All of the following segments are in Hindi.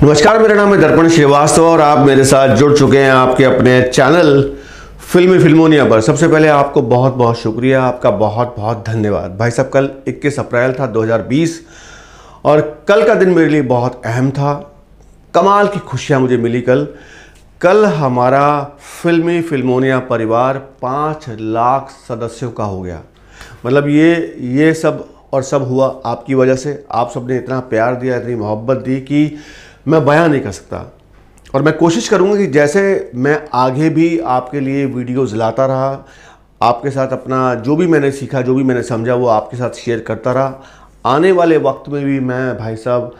नमस्कार, मेरा नाम है दर्पण श्रीवास्तव और आप मेरे साथ जुड़ चुके हैं आपके अपने चैनल फिल्मोनिया पर। सबसे पहले आपको बहुत बहुत शुक्रिया, आपका बहुत बहुत धन्यवाद। भाई साहब, कल 21 अप्रैल था 2020 और कल का दिन मेरे लिए बहुत अहम था। कमाल की खुशियां मुझे मिली। कल हमारा फिल्मोनिया परिवार 5 लाख सदस्यों का हो गया। मतलब ये सब हुआ आपकी वजह से। आप सबने इतना प्यार दिया, इतनी मोहब्बत दी कि मैं बयां नहीं कर सकता। और मैं कोशिश करूंगा कि जैसे मैं आगे भी आपके लिए वीडियोज़ लाता रहा, आपके साथ अपना जो भी मैंने सीखा, जो भी मैंने समझा, वो आपके साथ शेयर करता रहा। आने वाले वक्त में भी मैं भाई साहब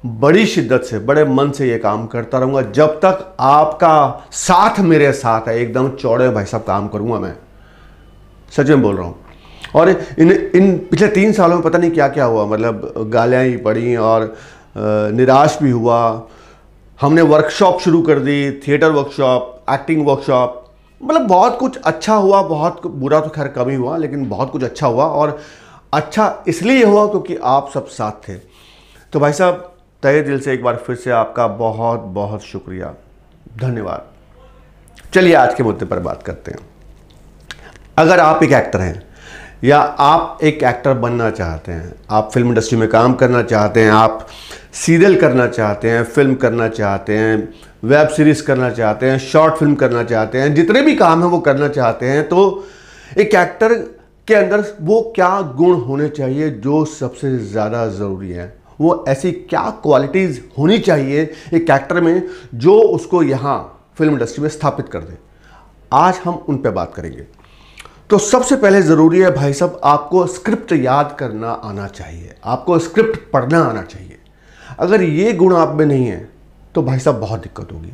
बड़ी शिद्दत से, बड़े मन से ये काम करता रहूँगा जब तक आपका साथ मेरे साथ है। एकदम चौड़े भाई साहब काम करूँगा मैं, सच में बोल रहा हूँ। और इन पिछले 3 सालों में पता नहीं क्या क्या हुआ। मतलब गालियाँ ही पड़ी और निराश भी हुआ। हमने वर्कशॉप शुरू कर दी, थिएटर वर्कशॉप, एक्टिंग वर्कशॉप। मतलब बहुत कुछ अच्छा हुआ, बहुत बुरा तो खैर कम ही हुआ, लेकिन बहुत कुछ अच्छा हुआ। और अच्छा इसलिए हुआ क्योंकि आप सब साथ थे। तो भाई साहब, तहे दिल से एक बार फिर से आपका बहुत बहुत शुक्रिया, धन्यवाद। चलिए आज के मुद्दे पर बात करते हैं। अगर आप एक एक्टर हैं या आप एक एक्टर बनना चाहते हैं, आप फिल्म इंडस्ट्री में काम करना चाहते हैं, आप सीरियल करना चाहते हैं, फिल्म करना चाहते हैं, वेब सीरीज़ करना चाहते हैं, शॉर्ट फिल्म करना चाहते हैं, जितने भी काम हैं वो करना चाहते हैं, तो एक एक्टर के अंदर वो क्या गुण होने चाहिए जो सबसे ज़्यादा ज़रूरी है? वो ऐसी क्या क्वालिटीज़ होनी चाहिए एक एक्टर में जो उसको यहाँ फिल्म इंडस्ट्री में स्थापित कर दे? आज हम उन पर बात करेंगे। तो सबसे पहले ज़रूरी है भाई साहब, आपको स्क्रिप्ट याद करना आना चाहिए, आपको स्क्रिप्ट पढ़ना आना चाहिए। अगर ये गुण आप में नहीं है तो भाई साहब बहुत दिक्कत होगी।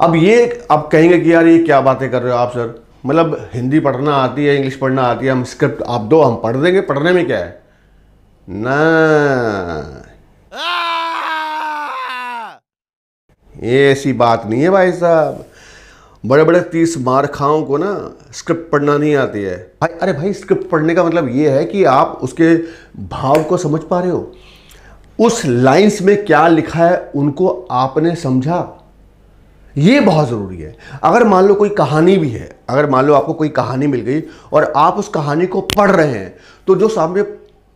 अब कहेंगे कि यार ये क्या बातें कर रहे हो आप सर, मतलब हिंदी पढ़ना आती है, इंग्लिश पढ़ना आती है, हम स्क्रिप्ट आप दो, हम पढ़ देंगे। पढ़ने में क्या है ना, ये ऐसी बात नहीं है भाई साहब। बड़े बड़े 30 मार खाओं को ना स्क्रिप्ट पढ़ना नहीं आती है भाई। अरे भाई, स्क्रिप्ट पढ़ने का मतलब ये है कि आप उसके भाव को समझ पा रहे हो, उस लाइंस में क्या लिखा है उनको आपने समझा। ये बहुत ज़रूरी है। अगर मान लो कोई कहानी भी है, अगर मान लो आपको कोई कहानी मिल गई और आप उस कहानी को पढ़ रहे हैं, तो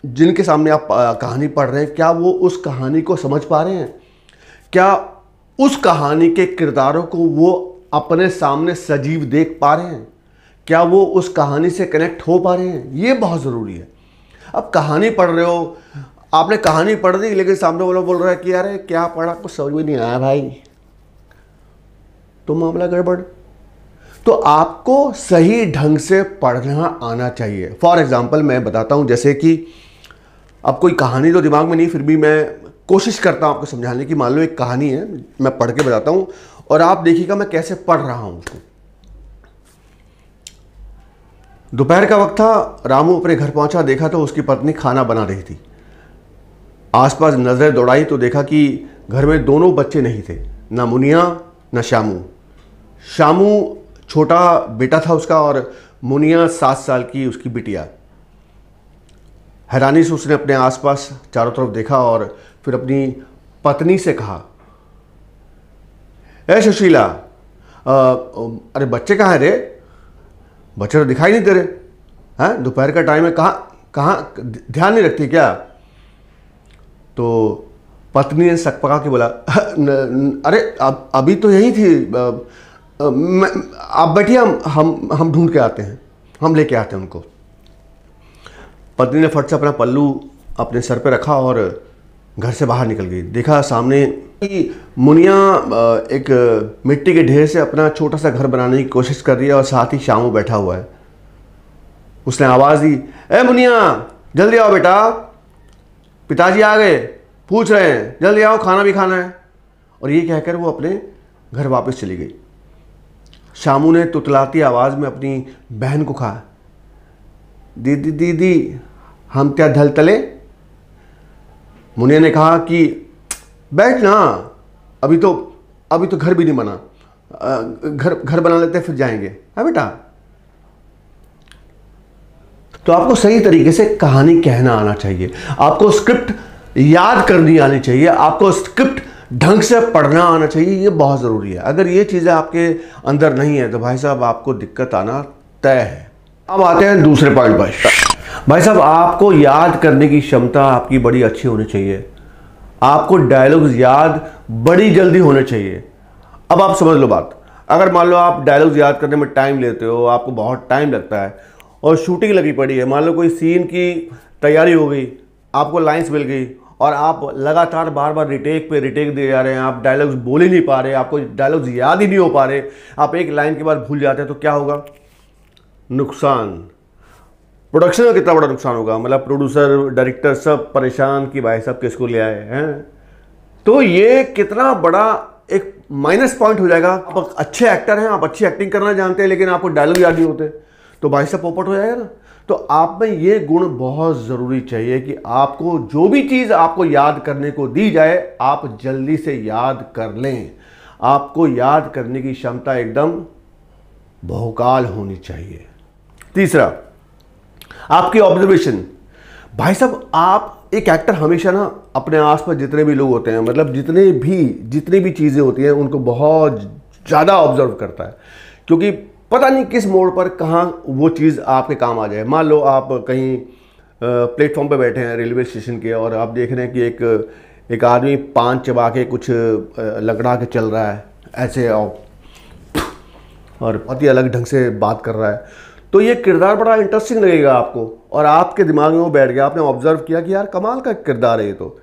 जिनके सामने आप कहानी पढ़ रहे हैं, क्या वो उस कहानी को समझ पा रहे हैं? क्या उस कहानी के किरदारों को वो अपने सामने सजीव देख पा रहे हैं? क्या वो उस कहानी से कनेक्ट हो पा रहे हैं? ये बहुत ज़रूरी है। अब कहानी पढ़ रहे हो, आपने कहानी पढ़ दी, लेकिन सामने वाला बोल रहा है कि यार क्या पढ़ा, कुछ समझ में नहीं आया भाई, तो मामला गड़बड़। तो आपको सही ढंग से पढ़ना आना चाहिए। फॉर एग्जाम्पल मैं बताता हूँ, जैसे कि अब कोई कहानी तो दिमाग में नहीं, फिर भी मैं कोशिश करता हूँ आपको समझाने की। मान लो एक कहानी है, मैं पढ़ के बताता हूँ और आप देखिएगा मैं कैसे पढ़ रहा हूं उसको। दोपहर का वक्त था, रामू अपने घर पहुंचा, देखा तो उसकी पत्नी खाना बना रही थी। आसपास नजरें दौड़ाई तो देखा कि घर में दोनों बच्चे नहीं थे, ना मुनिया ना शामू। शामू छोटा बेटा था उसका और मुनिया 7 साल की उसकी बिटिया। हैरानी से उसने अपने आसपास चारों तरफ देखा और फिर अपनी पत्नी से कहा, ए सुशीला, अरे बच्चे कहाँ हैं रे? बच्चे तो दिखाई नहीं दे रहे हैं, दोपहर का टाइम है, कहाँ ध्यान नहीं रखती क्या? तो पत्नी ने सकपका के बोला, अरे अभी तो यही थी, आप बैठिए, हम ढूंढ के आते हैं, हम लेके आते हैं उनको। पत्नी ने फट से अपना पल्लू अपने सर पे रखा और घर से बाहर निकल गई। देखा सामने कि मुनिया एक मिट्टी के ढेर से अपना छोटा सा घर बनाने की कोशिश कर रही है और साथ ही शामू बैठा हुआ है। उसने आवाज़ दी, ए मुनिया जल्दी आओ बेटा, पिताजी आ गए, पूछ रहे हैं, जल्दी आओ, खाना भी खाना है। और ये कहकर वो अपने घर वापस चली गई। शामू ने तुतलाती आवाज़ में अपनी बहन को कहा, दीदी दीदी हम क्या धल तले? मुनिया ने कहा कि बैठ ना, अभी तो घर भी नहीं बना, घर बना लेते फिर जाएंगे। हाँ बेटा। तो आपको सही तरीके से कहानी कहना आना चाहिए, आपको स्क्रिप्ट याद करनी आनी चाहिए, आपको स्क्रिप्ट ढंग से पढ़ना आना चाहिए, ये बहुत ज़रूरी है। अगर ये चीज़ें आपके अंदर नहीं है तो भाई साहब आपको दिक्कत आना तय है। अब आते हैं दूसरे पॉइंट पर। भाई साहब आपको याद करने की क्षमता आपकी बड़ी अच्छी होनी चाहिए। आपको डायलॉग्स याद बड़ी जल्दी होने चाहिए। अब आप समझ लो बात, अगर मान लो आप डायलॉग्स याद करने में टाइम लेते हो, आपको बहुत टाइम लगता है और शूटिंग लगी पड़ी है, मान लो कोई सीन की तैयारी हो गई, आपको लाइंस मिल गई और आप लगातार बार बार रिटेक पे रिटेक दिए जा रहे हैं, आप डायलॉग्स बोल ही नहीं पा रहे, आपको डायलॉग्स याद ही नहीं हो पा रहे, आप एक लाइन के बाद भूल जाते हैं, तो क्या होगा? नुकसान। प्रोडक्शन का कितना बड़ा नुकसान होगा, मतलब प्रोड्यूसर डायरेक्टर सब परेशान कि भाई साहब किसको ले आए हैं। तो ये कितना बड़ा एक माइनस पॉइंट हो जाएगा। आप अच्छे एक्टर हैं, आप अच्छी एक्टिंग करना जानते हैं, लेकिन आपको डायलॉग याद नहीं होते, तो भाई साहब पोपट हो जाएगा ना। तो आप में ये गुण बहुत ज़रूरी चाहिए कि आपको जो भी चीज़ आपको याद करने को दी जाए आप जल्दी से याद कर लें। आपको याद करने की क्षमता एकदम बहुकाल होनी चाहिए। तीसरा, आपकी ऑब्जर्वेशन। भाई साहब आप एक एक्टर हमेशा ना अपने आसपास जितने भी लोग होते हैं, मतलब जितनी भी चीज़ें होती हैं उनको बहुत ज़्यादा ऑब्जर्व करता है, क्योंकि पता नहीं किस मोड़ पर कहाँ वो चीज़ आपके काम आ जाए। मान लो आप कहीं प्लेटफॉर्म पे बैठे हैं रेलवे स्टेशन के और आप देख रहे हैं कि एक आदमी पान चबा के कुछ लकड़ा के चल रहा है ऐसे, और बहुत ही अलग ढंग से बात कर रहा है, तो ये किरदार बड़ा इंटरेस्टिंग लगेगा आपको और आपके दिमाग में वो बैठ गया। आपने ऑब्जर्व किया कि यार कमाल का किरदार है ये तो,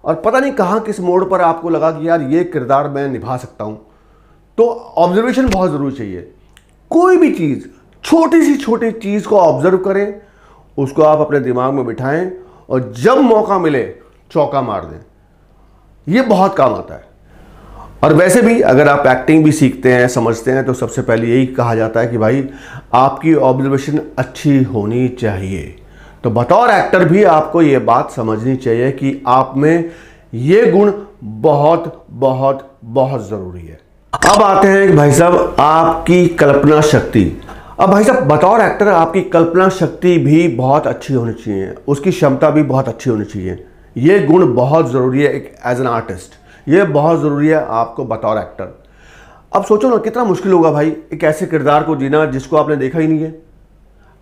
और पता नहीं कहाँ किस मोड़ पर आपको लगा कि यार ये किरदार मैं निभा सकता हूँ। तो ऑब्जर्वेशन बहुत ज़रूरी चाहिए। कोई भी चीज़, छोटी सी छोटी चीज़ को ऑब्जर्व करें, उसको आप अपने दिमाग में बिठाएं और जब मौका मिले चौका मार दें। ये बहुत काम आता है। और वैसे भी अगर आप एक्टिंग भी सीखते हैं, समझते हैं, तो सबसे पहले यही कहा जाता है कि भाई आपकी ऑब्जर्वेशन अच्छी होनी चाहिए। तो बतौर एक्टर भी आपको ये बात समझनी चाहिए कि आप में ये गुण बहुत बहुत बहुत ज़रूरी है। अब आते हैं कि भाई साहब आपकी कल्पना शक्ति। अब भाई साहब बतौर एक्टर आपकी कल्पना शक्ति भी बहुत अच्छी होनी चाहिए, उसकी क्षमता भी बहुत अच्छी होनी चाहिए। ये गुण बहुत ज़रूरी है एक एज एन आर्टिस्ट, ये बहुत ज़रूरी है आपको बतौर एक्टर। अब सोचो ना कितना मुश्किल होगा भाई एक ऐसे किरदार को जीना जिसको आपने देखा ही नहीं है।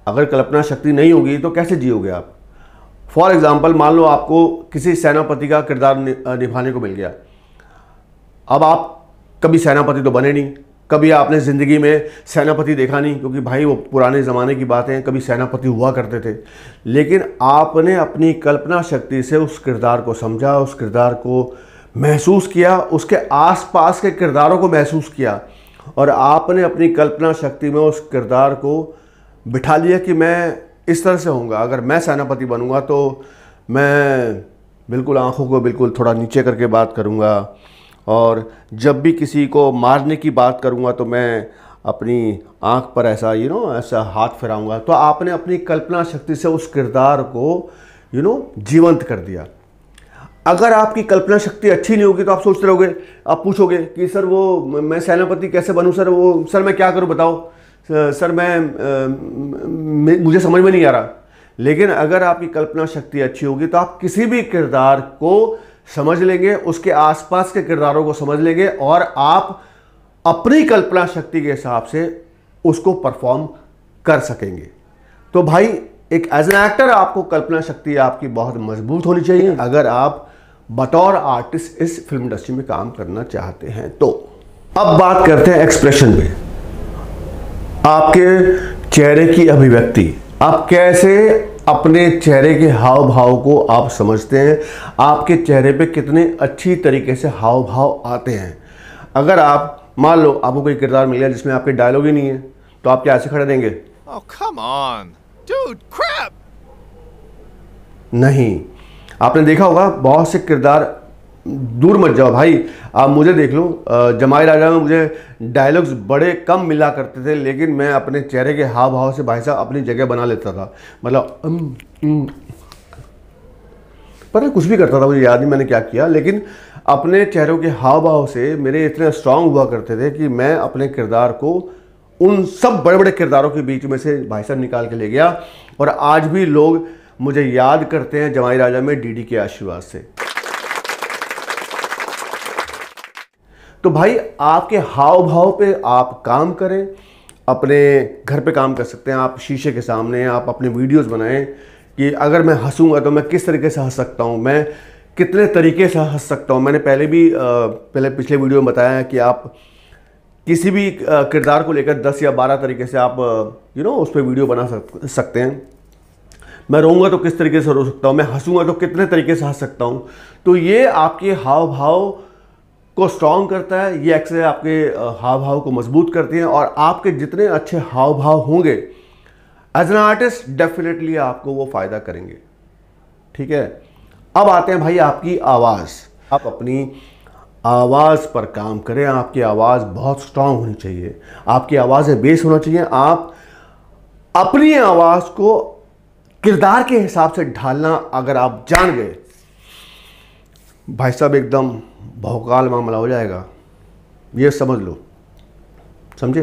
अगर कल्पना शक्ति नहीं होगी तो कैसे जियोगे आप? फॉर एग्जाम्पल मान लो आपको किसी सेनापति का किरदार निभाने को मिल गया। अब आप कभी सेनापति तो बने नहीं, कभी आपने ज़िंदगी में सेनापति देखा नहीं, क्योंकि भाई वो पुराने ज़माने की बातें हैं, कभी सेनापति हुआ करते थे। लेकिन आपने अपनी कल्पना शक्ति से उस किरदार को समझा, उस किरदार को महसूस किया, उसके आसपास के किरदारों को महसूस किया और आपने अपनी कल्पना शक्ति में उस किरदार को बिठा लिया कि मैं इस तरह से होऊंगा। अगर मैं सेनापति बनूंगा तो मैं बिल्कुल आंखों को बिल्कुल थोड़ा नीचे करके बात करूंगा, और जब भी किसी को मारने की बात करूंगा तो मैं अपनी आंख पर ऐसा ऐसा हाथ फिराऊंगा। तो आपने अपनी कल्पना शक्ति से उस किरदार को जीवंत कर दिया। अगर आपकी कल्पना शक्ति अच्छी नहीं होगी तो आप सोचते रहोगे, आप पूछोगे कि सर वो मैं सेनापति कैसे बनूं, सर मैं क्या करूं बताओ, सर मुझे समझ में नहीं आ रहा। लेकिन अगर आपकी कल्पना शक्ति अच्छी होगी तो आप किसी भी किरदार को समझ लेंगे, उसके आसपास के किरदारों को समझ लेंगे और आप अपनी कल्पना शक्ति के हिसाब से उसको परफॉर्म कर सकेंगे। तो भाई एक एज एन एक्टर आपको कल्पना शक्ति आपकी बहुत मजबूत होनी चाहिए अगर आप बतौर आर्टिस्ट इस फिल्म इंडस्ट्री में काम करना चाहते हैं। तो अब बात करते हैं एक्सप्रेशन पे। आपके चेहरे की अभिव्यक्ति, आप कैसे अपने चेहरे के हाव भाव को आप समझते हैं, आपके चेहरे पे कितने अच्छी तरीके से हाव भाव आते हैं। अगर आप मान लो आपको कोई किरदार मिल गया जिसमें आपके डायलॉग ही नहीं है, तो आप क्या ऐसे खड़े देंगे? Oh, come on. Dude, crap! नहीं, आपने देखा होगा बहुत से किरदार, दूर मत जाओ भाई, आप मुझे देख लो, जमाई राजा में मुझे डायलॉग्स बड़े कम मिला करते थे, लेकिन मैं अपने चेहरे के हाव भाव से भाई साहब अपनी जगह बना लेता था। मतलब पता कुछ भी करता था, मुझे याद नहीं मैंने क्या किया, लेकिन अपने चेहरों के हाव भाव से मेरे इतने स्ट्रांग हुआ करते थे कि मैं अपने किरदार को उन सब बड़े बड़े किरदारों के बीच में से भाई साहब निकाल के ले गया। और आज भी लोग मुझे याद करते हैं जमाई राजा में डीडी के आशीर्वाद से। तो भाई आपके हाव भाव पे आप काम करें, अपने घर पे काम कर सकते हैं। आप शीशे के सामने आप अपने वीडियोस बनाएं कि अगर मैं हंसूंगा तो मैं किस तरीके से हंस सकता हूं, मैं कितने तरीके से हंस सकता हूं। मैंने पहले पिछले वीडियो में बताया है कि आप किसी भी किरदार को लेकर 10 या 12 तरीके से आप उस पर वीडियो बना सकते हैं। मैं रोऊंगा तो किस तरीके से रो सकता हूँ, मैं हंसूंगा तो कितने तरीके से हंस सकता हूँ। तो ये आपके हाव भाव को स्ट्रॉन्ग करता है, ये एक्सरसाइज आपके हाव भाव को मजबूत करती हैं, और आपके जितने अच्छे हाव भाव होंगे एज एन आर्टिस्ट डेफिनेटली आपको वो फ़ायदा करेंगे। ठीक है, अब आते हैं भाई आपकी आवाज़। आप अपनी आवाज़ पर काम करें। आपकी आवाज़ बहुत स्ट्रांग होनी चाहिए, आपकी आवाज़ में बेस होना चाहिए। आप अपनी आवाज़ को किरदार के हिसाब से ढालना अगर आप जान गए, भाई साहब एकदम भौकाल मामला हो जाएगा, ये समझ लो, समझे।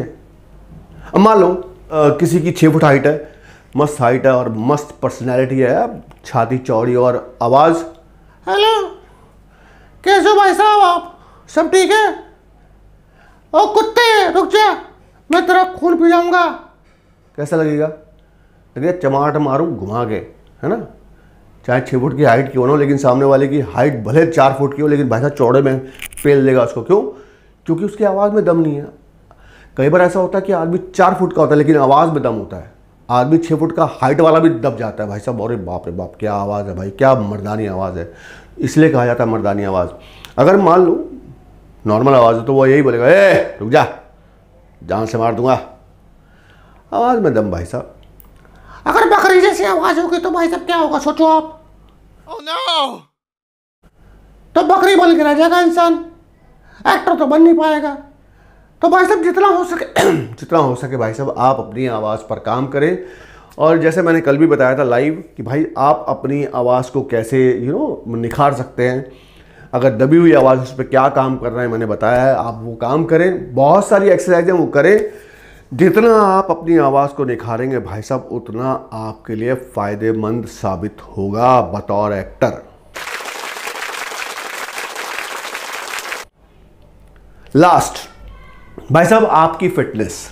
अब मान लो किसी की 6 फुट हाइट है, मस्त हाइट है और मस्त पर्सनैलिटी है, छाती चौड़ी और आवाज़, हेलो कैसे हो भाई साहब, आप सब ठीक है? ओ कुत्ते रुक जा, मैं तेरा खून पी जाऊंगा। कैसा लगेगा? लगेगा चमाट मारूं घुमा के, है ना। चाहे 6 फुट की हाइट क्यों ना हो, लेकिन सामने वाले की हाइट भले 4 फुट की हो, लेकिन भाई साहब चौड़े में पेल देगा उसको। क्यों? क्योंकि उसकी आवाज़ में दम नहीं है। कई बार ऐसा होता है कि आदमी 4 फुट का होता है लेकिन आवाज़ में दम होता है। आदमी 6 फुट का हाइट वाला भी दब जाता है भाई साहब। अरे बाप रे बाप, क्या आवाज़ है भाई, क्या मर्दानी आवाज़ है, इसलिए कहा जाता है मर्दानी आवाज़। अगर मान लो नॉर्मल आवाज़ है तो वो यही बोलेगा, ए रुक जा, जान से मार दूंगा। आवाज़ में दम भाई साहब। अगर बकरी जैसी आवाज़ होगी तो भाई साहब क्या होगा, सोचो आप। Oh no! तो बकरी बन के रह जाएगा इंसान, एक्टर तो बन नहीं पाएगा। तो भाई साहब जितना हो सके भाई साहब आप अपनी आवाज़ पर काम करें। और जैसे मैंने कल भी बताया था लाइव कि भाई आप अपनी आवाज़ को कैसे निखार सकते हैं। अगर दबी हुई आवाज़ उस पर क्या काम कर रहे हैं मैंने बताया है, आप वो काम करें। बहुत सारी एक्सरसाइजें वो करें। जितना आप अपनी आवाज़ को निखारेंगे भाई साहब उतना आपके लिए फ़ायदेमंद साबित होगा बतौर एक्टर। लास्ट भाई साहब आपकी फिटनेस।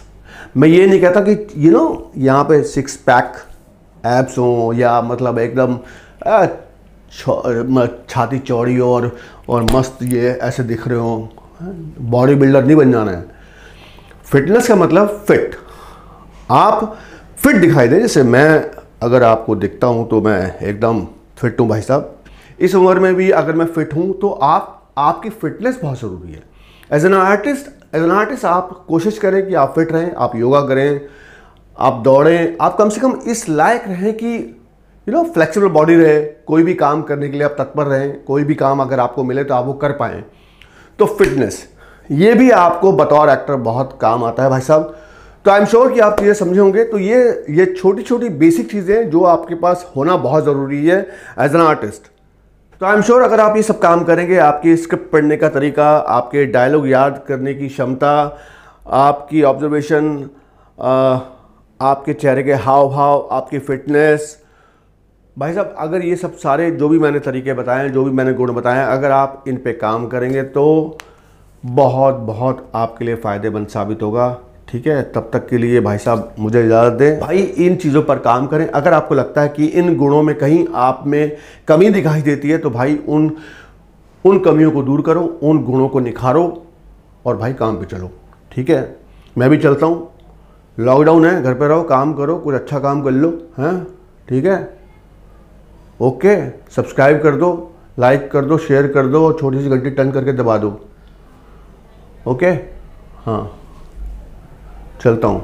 मैं ये नहीं कहता कि यहाँ पे 6 पैक एब्स हों या मतलब एकदम छाती चौड़ी और मस्त ये ऐसे दिख रहे हो, बॉडी बिल्डर नहीं बन जाना है। फिटनेस का मतलब फिट, आप फिट दिखाई दे। जैसे मैं अगर आपको दिखता हूँ तो मैं एकदम फिट हूँ भाई साहब। इस उम्र में भी अगर मैं फिट हूँ तो आपकी फिटनेस बहुत ज़रूरी है। एज एन आर्टिस्ट आप कोशिश करें कि आप फिट रहें, आप योगा करें, आप दौड़ें, आप कम से कम इस लायक रहें कि फ्लेक्सिबल बॉडी रहे, कोई भी काम करने के लिए आप तत्पर रहें, कोई भी काम अगर आपको मिले तो आप वो कर पाएँ। तो फिटनेस ये भी आपको बतौर एक्टर बहुत काम आता है भाई साहब। तो आई एम श्योर कि आप चीज़ें समझे होंगे। तो ये छोटी छोटी बेसिक चीज़ें जो आपके पास होना बहुत ज़रूरी है एज एन आर्टिस्ट। तो आई एम श्योर अगर आप ये सब काम करेंगे, आपकी स्क्रिप्ट पढ़ने का तरीका, आपके डायलॉग याद करने की क्षमता, आपकी ऑब्जर्वेशन, आपके चेहरे के हाव भाव, आपकी फिटनेस, भाई साहब अगर ये सब सारे जो भी मैंने तरीके बताए हैं, जो भी मैंने गुण बताए हैं, अगर आप इन पे काम करेंगे तो बहुत आपके लिए फ़ायदेमंद साबित होगा। ठीक है, तब तक के लिए भाई साहब मुझे इजाज़त दें। भाई इन चीज़ों पर काम करें। अगर आपको लगता है कि इन गुणों में कहीं आप में कमी दिखाई देती है तो भाई उन कमियों को दूर करो, उन गुणों को निखारो और भाई काम पे चलो। ठीक है, मैं भी चलता हूँ, लॉकडाउन है, घर पे रहो, काम करो, कुछ अच्छा काम कर लो, हैं? ठीक है, ओके। सब्सक्राइब कर दो, लाइक कर दो, शेयर कर दो और छोटी सी घंटी टन करके दबा दो। ओके, हाँ, चलता हूँ।